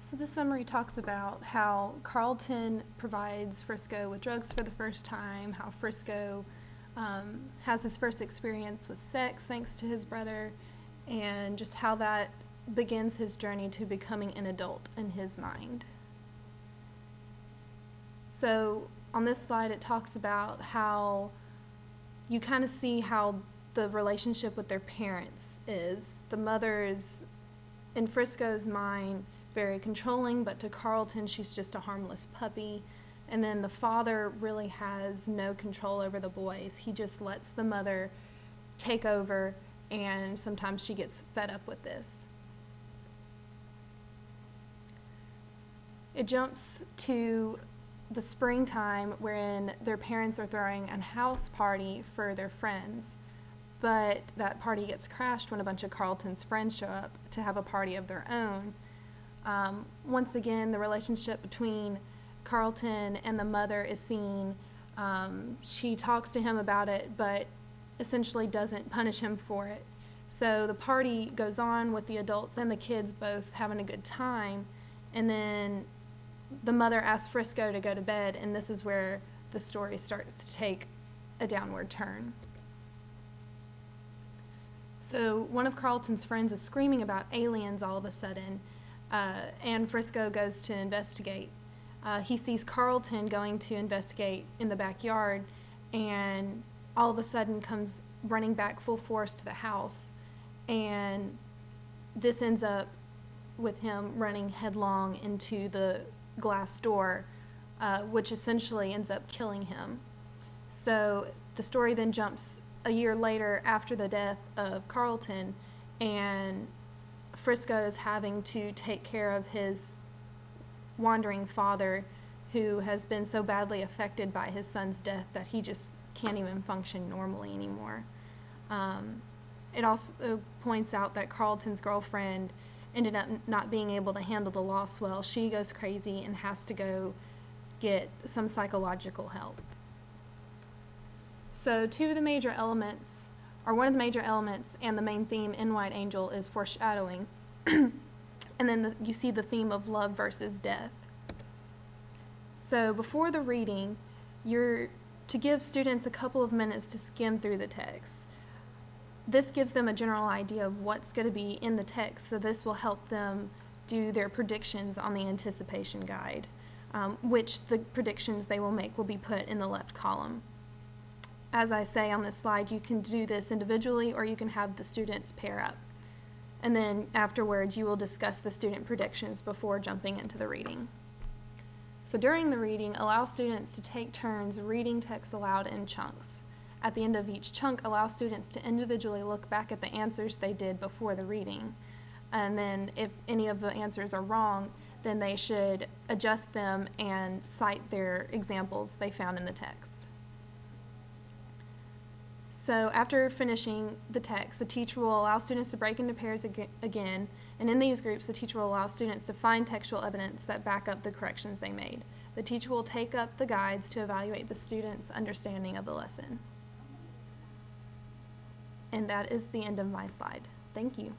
So this summary talks about how Carlton provides Frisco with drugs for the first time, how Frisco has his first experience with sex thanks to his brother, and just how that begins his journey to becoming an adult in his mind. So on this slide it talks about how you kind of see how the relationship with their parents is. The mother is, in Frisco's mind, very controlling, but to Carlton she's just a harmless puppy. And then the father really has no control over the boys. He just lets the mother take over, and sometimes she gets fed up with this. It jumps to the springtime wherein their parents are throwing a house party for their friends, but that party gets crashed when a bunch of Carlton's friends show up to have a party of their own. Once again, the relationship between Carlton and the mother is seen. She talks to him about it, but essentially doesn't punish him for it. So the party goes on with the adults and the kids both having a good time, and then the mother asks Frisco to go to bed, and this is where the story starts to take a downward turn. So one of Carlton's friends is screaming about aliens all of a sudden, and Frisco goes to investigate. He sees Carlton going to investigate in the backyard, and all of a sudden comes running back full force to the house, and this ends up with him running headlong into the glass door, which essentially ends up killing him. So the story then jumps a year later after the death of Carlton, and Frisco is having to take care of his wandering father, who has been so badly affected by his son's death that he just can't even function normally anymore. It also points out that Carlton's girlfriend ended up not being able to handle the loss well. She goes crazy and has to go get some psychological help. So two of the major elements, or one of the major elements and the main theme in White Angel is foreshadowing. And then you see the theme of love versus death. So before the reading, you're to give students a couple of minutes to skim through the text. This gives them a general idea of what's going to be in the text, so this will help them do their predictions on the anticipation guide, which the predictions they will make will be put in the left column. As I say on this slide, you can do this individually or you can have the students pair up. And then afterwards you will discuss the student predictions before jumping into the reading. So during the reading, allow students to take turns reading text aloud in chunks. At the end of each chunk, allow students to individually look back at the answers they did before the reading. And then if any of the answers are wrong, then they should adjust them and cite their examples they found in the text. So after finishing the text, the teacher will allow students to break into pairs again, and in these groups, the teacher will allow students to find textual evidence that back up the corrections they made. The teacher will take up the guides to evaluate the students' understanding of the lesson. And that is the end of my slide. Thank you.